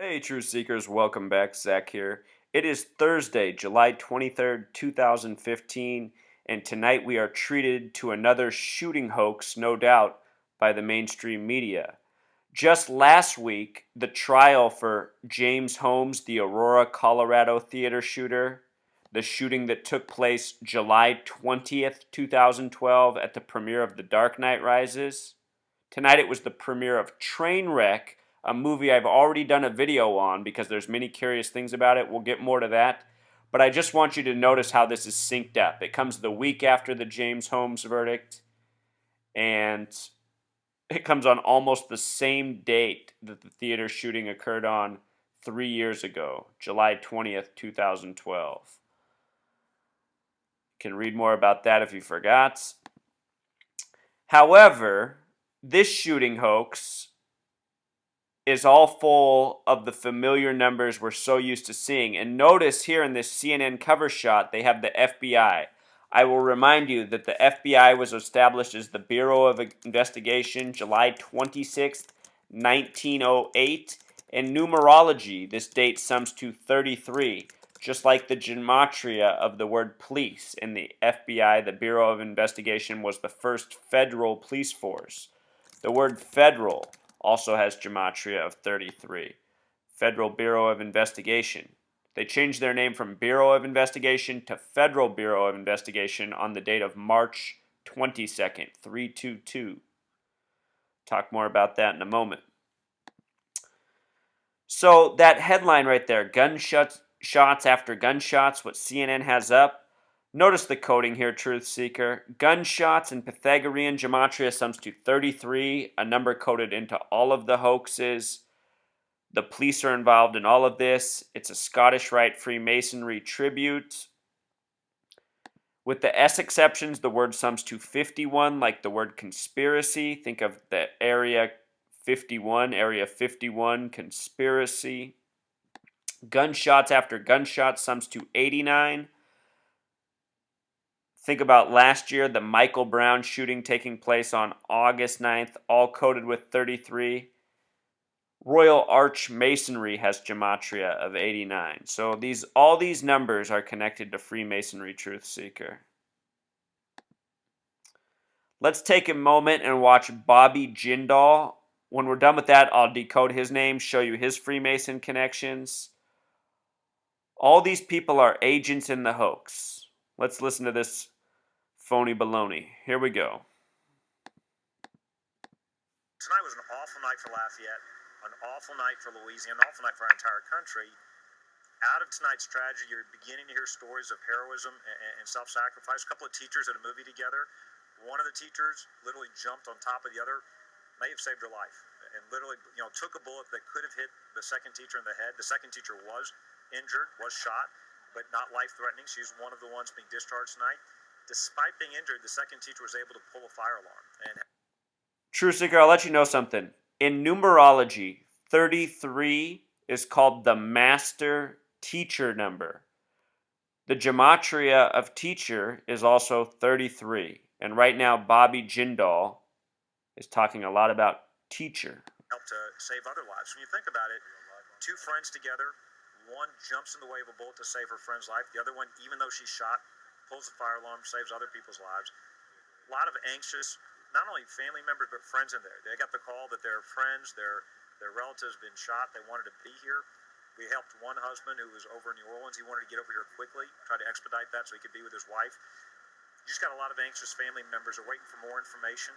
Hey, Truth Seekers, welcome back. Zach here. It is Thursday, July 23rd, 2015, and tonight we are treated to another shooting hoax, no doubt, by the mainstream media. Just last week, the trial for James Holmes, the Aurora, Colorado theater shooter, the shooting that took place July 20th, 2012, at the premiere of The Dark Knight Rises. Tonight it was the premiere of Trainwreck, a movie I've already done a video on because there's many curious things about it. We'll get more to that. But I just want you to notice how this is synced up. It comes the week after the James Holmes verdict, and it comes on almost the same date that the theater shooting occurred on 3 years ago, July 20th, 2012. You can read more about that if you forgot. However, this shooting hoax is all full of the familiar numbers we're so used to seeing. And notice here in this CNN cover shot, they have the FBI. I will remind you that the FBI was established as the Bureau of Investigation July 26th, 1908. In numerology, this date sums to 33, just like the gematria of the word police. In the FBI, the Bureau of Investigation was the first federal police force. The word federal also has gematria of 33. Federal Bureau of Investigation. They changed their name from Bureau of Investigation to Federal Bureau of Investigation on the date of March 22nd, 322. Talk more about that in a moment. So that headline right there, gunshots after gunshots, what CNN has up. Notice the coding here, Truth Seeker. Gunshots in Pythagorean gematria sums to 33, a number coded into all of the hoaxes. The police are involved in all of this. It's a Scottish Rite Freemasonry tribute. With the S exceptions, the word sums to 51, like the word conspiracy. Think of the Area 51, conspiracy. Gunshots after gunshots sums to 89. Think about last year, the Michael Brown shooting taking place on August 9th, all coded with 33. Royal Arch Masonry has gematria of 89. So all these numbers are connected to Freemasonry, Truth Seeker. Let's take a moment and watch Bobby Jindal. When we're done with that, I'll decode his name, show you his Freemason connections. All these people are agents in the hoax. Let's listen to this phony baloney. Here we go. Tonight was an awful night for Lafayette, an awful night for Louisiana, an awful night for our entire country. Out of tonight's tragedy, you're beginning to hear stories of heroism and self-sacrifice. A couple of teachers at a movie together. One of the teachers literally jumped on top of the other, may have saved her life, and literally, took a bullet that could have hit the second teacher in the head. The second teacher was injured, was shot, but not life-threatening. She's one of the ones being discharged tonight. Despite being injured, the second teacher was able to pull a fire alarm. And True Seeker, I'll let you know something. In numerology, 33 is called the master teacher number. The gematria of teacher is also 33. And right now, Bobby Jindal is talking a lot about teacher. Help to save other lives. When you think about it, two friends together, one jumps in the way of a bullet to save her friend's life. The other one, even though she's shot, pulls the fire alarm, saves other people's lives. A lot of anxious, not only family members, but friends in there. They got the call that their friends, their relatives been shot. They wanted to be here. We helped one husband who was over in New Orleans. He wanted to get over here quickly, try to expedite that so he could be with his wife. You just got a lot of anxious family members are waiting for more information.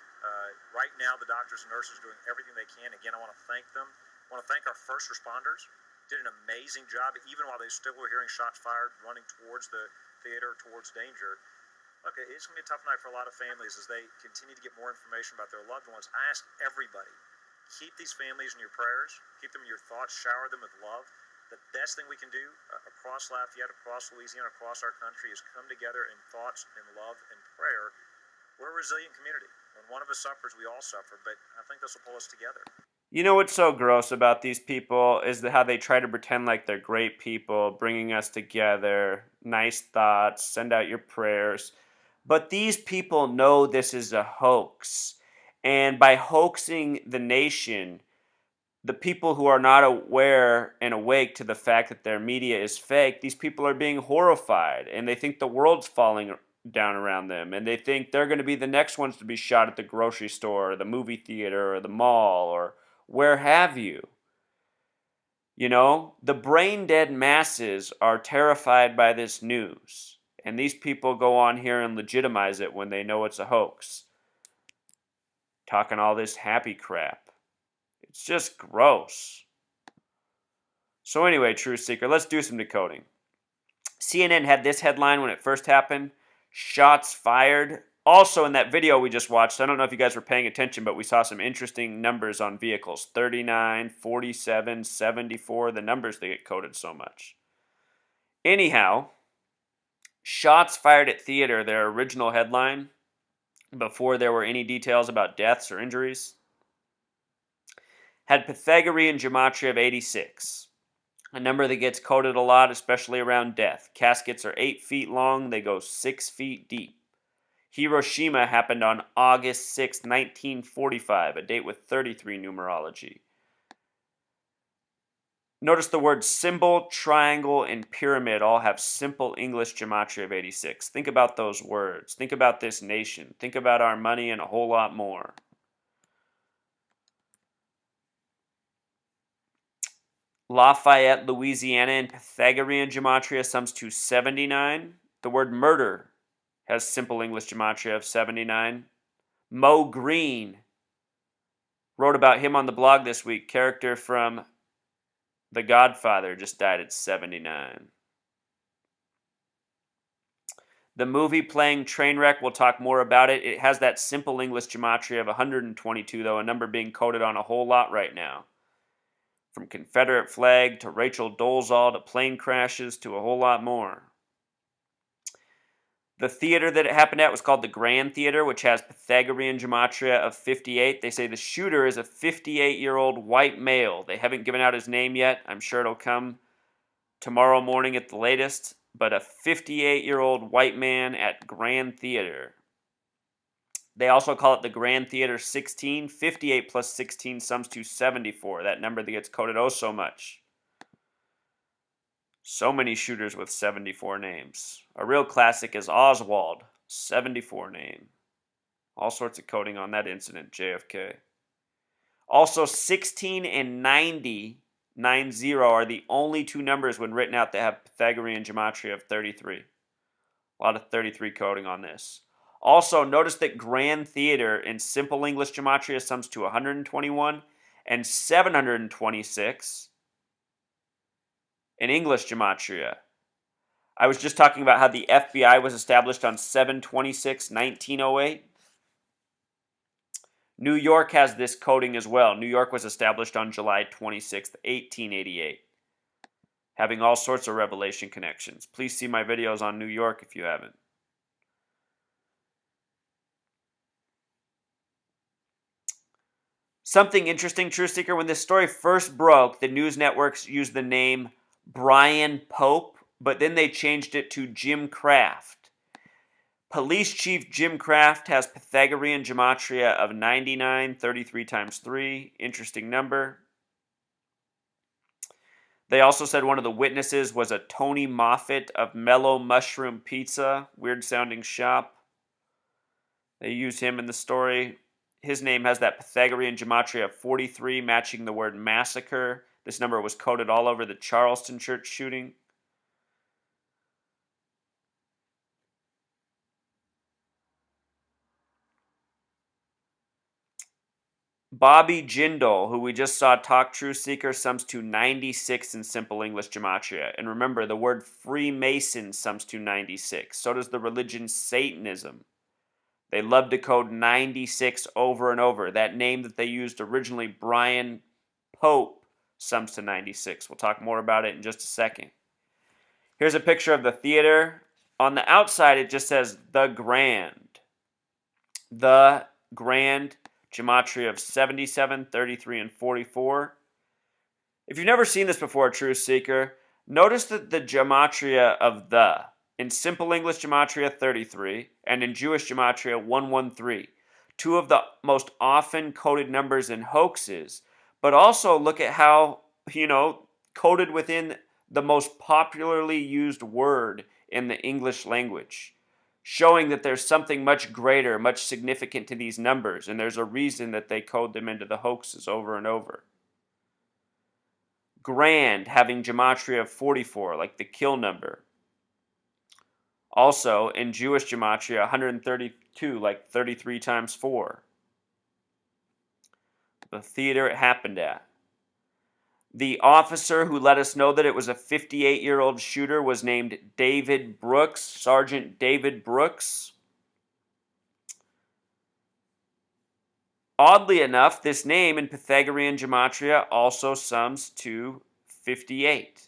Right now, the doctors and nurses are doing everything they can. Again, I want to thank them. I want to thank our first responders. Did an amazing job, even while they still were hearing shots fired, running towards the theater, towards danger. Look, it's going to be a tough night for a lot of families as they continue to get more information about their loved ones. I ask everybody, keep these families in your prayers, keep them in your thoughts, shower them with love. The best thing we can do across Lafayette, across Louisiana, across our country is come together in thoughts and love and prayer. We're a resilient community. When one of us suffers, we all suffer, but I think this will pull us together. You know what's so gross about these people is how they try to pretend like they're great people, bringing us together, nice thoughts, send out your prayers. But these people know this is a hoax. And by hoaxing the nation, the people who are not aware and awake to the fact that their media is fake, these people are being horrified and they think the world's falling down around them and they think they're going to be the next ones to be shot at the grocery store or the movie theater or the mall or where have you. You know, the brain dead masses are terrified by this news, and these people go on here and legitimize it when they know it's a hoax. Talking all this happy crap. It's just gross. So, anyway, Truth Seeker, let's do some decoding. CNN had this headline when it first happened: shots fired. Also, in that video we just watched, I don't know if you guys were paying attention, but we saw some interesting numbers on vehicles: 39, 47, 74, the numbers they get coded so much. Anyhow, shots fired at theater, their original headline, before there were any details about deaths or injuries, had Pythagorean gematria of 86. A number that gets coded a lot, especially around death. Caskets are 8 feet long, they go 6 feet deep. Hiroshima happened on August 6, 1945, a date with 33 numerology. Notice the words symbol, triangle, and pyramid all have simple English gematria of 86. Think about those words. Think about this nation. Think about our money and a whole lot more. Lafayette, Louisiana, in Pythagorean gematria sums to 79. The word murder has simple English gematria of 79. Mo Green, wrote about him on the blog this week. Character from The Godfather, just died at 79. The movie playing Trainwreck, we'll talk more about it. It has that simple English gematria of 122, though, a number being coded on a whole lot right now. From Confederate flag to Rachel Dolezal to plane crashes to a whole lot more. The theater that it happened at was called the Grand Theater, which has Pythagorean gematria of 58. They say the shooter is a 58-year-old white male. They haven't given out his name yet. I'm sure it'll come tomorrow morning at the latest. But a 58-year-old white man at Grand Theater. They also call it the Grand Theater 16. 58 plus 16 sums to 74. That number that gets coded oh so much. So many shooters with 74 names. A real classic is Oswald, 74 name. All sorts of coding on that incident, JFK. Also, 16 and 90 are the only two numbers when written out that have Pythagorean gematria of 33. A lot of 33 coding on this. Also, notice that Grand Theater in simple English gematria sums to 121 and 726 in English gematria. I was just talking about how the FBI was established on 7/26/1908. New York has this coding as well. New York was established on July 26th, 1888. Having all sorts of revelation connections. Please see my videos on New York if you haven't. Something interesting, Truth Seeker, when this story first broke, the news networks used the name Brian Pope, but then they changed it to Jim Kraft. Police Chief Jim Kraft has Pythagorean gematria of 99, 33 times 3. Interesting number. They also said one of the witnesses was a Tony Moffat of Mellow Mushroom Pizza. Weird sounding shop. They use him in the story. His name has that Pythagorean gematria of 43, matching the word massacre. This number was coded all over the Charleston church shooting. Bobby Jindal, who we just saw talk Truth Seeker, sums to 96 in simple English gematria. And remember, the word Freemason sums to 96. So does the religion Satanism. They love to code 96 over and over. That name that they used originally, Brian Pope, sums to 96. We'll talk more about it in just a second. Here's a picture of the theater. On the outside, it just says The Grand. The Grand, gematria of 77, 33, and 44. If you've never seen this before, Truth Seeker, notice that the gematria of the, in simple English gematria 33, and in Jewish gematria 113, two of the most often coded numbers in hoaxes, But also look at how, coded within the most popularly used word in the English language, showing that there's something much greater, much significant to these numbers, and there's a reason that they code them into the hoaxes over and over. Grand, having gematria of 44, like the kill number. Also, in Jewish gematria, 132, like 33 times 4. The theater it happened at. The officer who let us know that it was a 58-year-old shooter was named David Brooks, Sergeant David Brooks. Oddly enough, this name in Pythagorean gematria also sums to 58.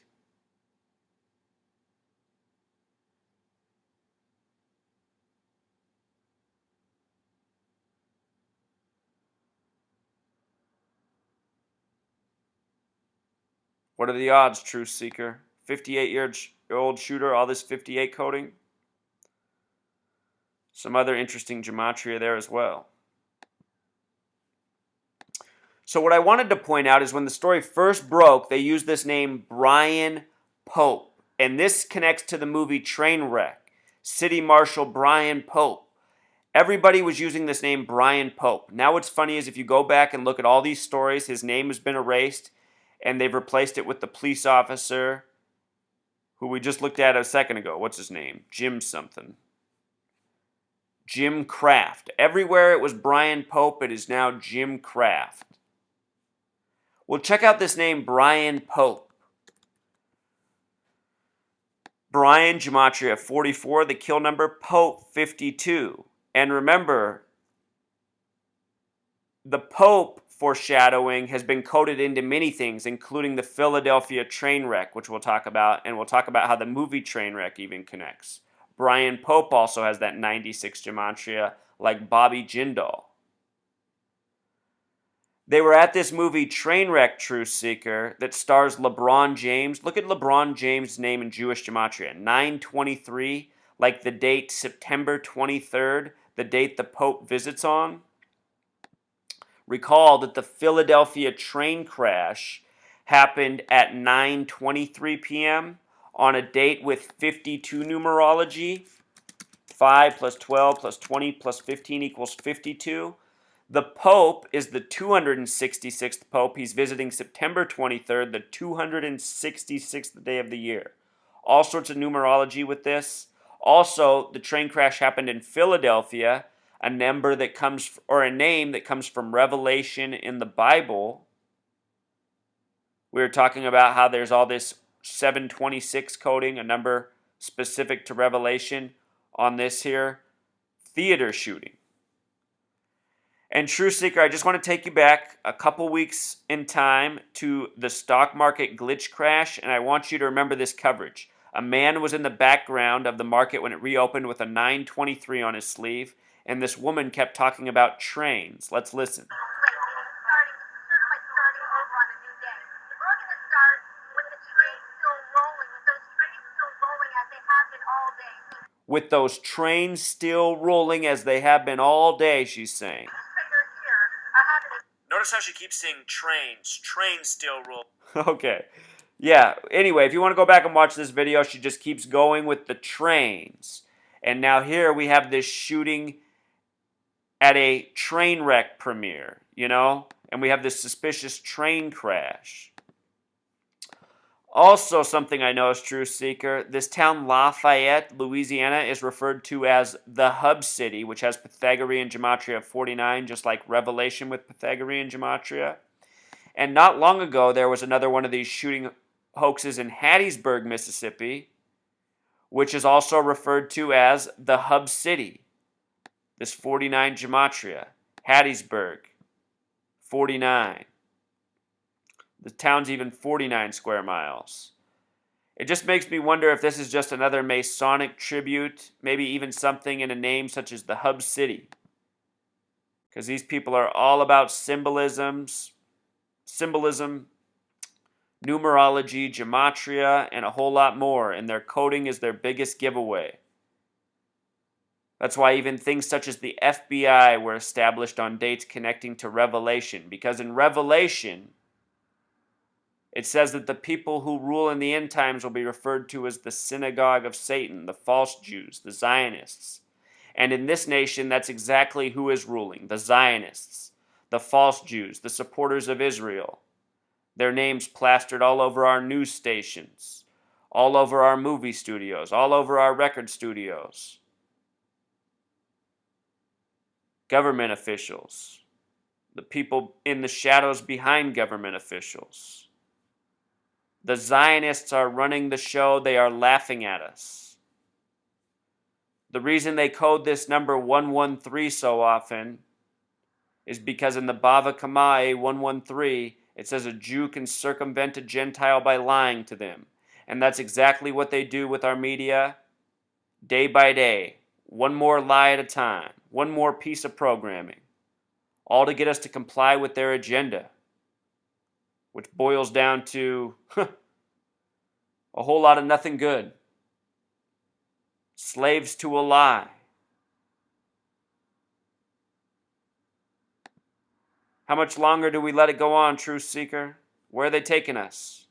What are the odds, Truth Seeker? 58-year-old shooter, all this 58 coding? Some other interesting gematria there as well. So what I wanted to point out is when the story first broke, they used this name Brian Pope. And this connects to the movie Trainwreck. City Marshal Brian Pope. Everybody was using this name Brian Pope. Now what's funny is if you go back and look at all these stories, his name has been erased and they've replaced it with the police officer who we just looked at a second ago. What's his name? Jim something. Jim Kraft. Everywhere it was Brian Pope, it is now Jim Kraft. Well, check out this name, Brian Pope. Brian, gematria 44, the kill number, Pope 52. And remember, the Pope foreshadowing has been coded into many things, including the Philadelphia train wreck, which we'll talk about, and we'll talk about how the movie Trainwreck even connects. Brian Pope also has that 96 gematria, like Bobby Jindal. They were at this movie Trainwreck, Truth Seeker, that stars LeBron James. Look at LeBron James' name in Jewish gematria. 923, like the date September 23rd, the date the Pope visits on. Recall that the Philadelphia train crash happened at 9:23 p.m. on a date with 52 numerology. 5 plus 12 plus 20 plus 15 equals 52. The Pope is the 266th Pope. He's visiting September 23rd, the 266th day of the year. All sorts of numerology with this. Also, the train crash happened in Philadelphia, a number that comes, or a name that comes from Revelation in the Bible. We were talking about how there's all this 726 coding, a number specific to Revelation, on this here theater shooting. And True Seeker, I just want to take you back a couple weeks in time to the stock market glitch crash, and I want you to remember this coverage. A man was in the background of the market when it reopened with a 923 on his sleeve, and this woman kept talking about trains. Let's listen. With those trains still rolling as they have been all day, she's saying. Notice how she keeps saying trains still roll. Okay. Yeah, anyway, if you want to go back and watch this video, she just keeps going with the trains. And now here we have this shooting at a train wreck premiere, and we have this suspicious train crash. Also, something I noticed, Truth Seeker, this town Lafayette, Louisiana, is referred to as the Hub City, which has Pythagorean gematria of 49, just like Revelation with Pythagorean gematria. And not long ago, there was another one of these shooting hoaxes in Hattiesburg, Mississippi, which is also referred to as the Hub City. This 49 gematria, Hattiesburg, 49. The town's even 49 square miles. It just makes me wonder if this is just another Masonic tribute, maybe even something in a name such as the Hub City. Because these people are all about symbolism, numerology, gematria, and a whole lot more, and their coding is their biggest giveaway. That's why even things such as the FBI were established on dates connecting to Revelation, because in Revelation, It says that the people who rule in the end times will be referred to as the synagogue of Satan, the false Jews, the Zionists. And in this nation, that's exactly who is ruling: the Zionists, the false Jews, the supporters of Israel. Their names plastered all over our news stations, all over our movie studios, all over our record studios. Government officials, the people in the shadows behind government officials. The Zionists are running the show. They are laughing at us. The reason they code this number 113 so often is because in the Bava Kama 113, it says a Jew can circumvent a Gentile by lying to them. And that's exactly what they do with our media day by day. One more lie at a time. One more piece of programming. All to get us to comply with their agenda. Which boils down to a whole lot of nothing good. Slaves to a lie. How much longer do we let it go on, Truth Seeker? Where are they taking us?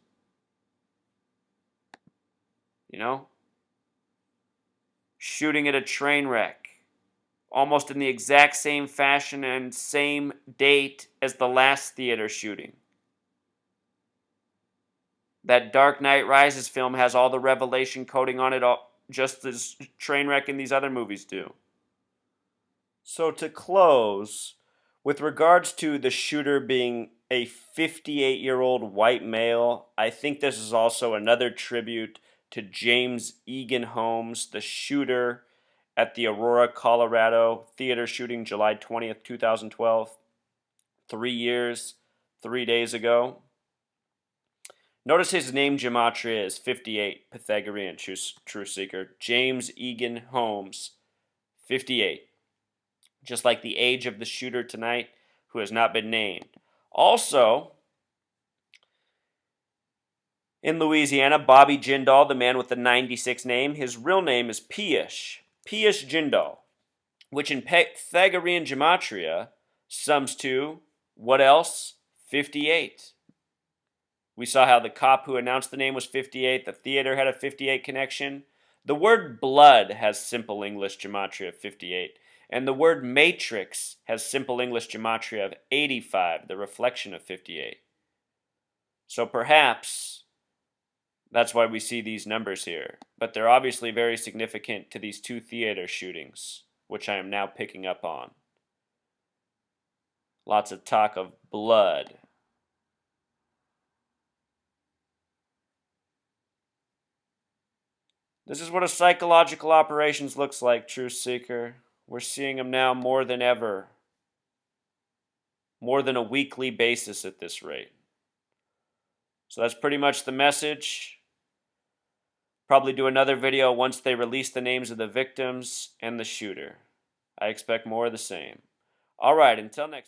You know? Shooting at a train wreck. Almost in the exact same fashion and same date as the last theater shooting. That Dark Knight Rises film has all the revelation coding on it, just as Trainwreck and these other movies do. So to close, with regards to the shooter being a 58-year-old white male, I think this is also another tribute to James Egan Holmes, the shooter at the Aurora, Colorado theater shooting July 20th, 2012, 3 years, 3 days ago. Notice his name gematria is 58, Pythagorean truth seeker. James Egan Holmes, 58. Just like the age of the shooter tonight, who has not been named. Also, in Louisiana, Bobby Jindal, the man with the 96 name, his real name is Piyush Jindal, which in Pythagorean gematria sums to, what else? 58. We saw how the cop who announced the name was 58, the theater had a 58 connection. The word blood has simple English gematria of 58. And the word matrix has simple English gematria of 85, the reflection of 58. So perhaps that's why we see these numbers here. But they're obviously very significant to these 2 theater shootings, which I am now picking up on. Lots of talk of blood. This is what a psychological operations looks like, Truth Seeker. We're seeing them now more than ever. More than a weekly basis at this rate. So that's pretty much the message. Probably do another video once they release the names of the victims and the shooter. I expect more of the same. Alright, until next time.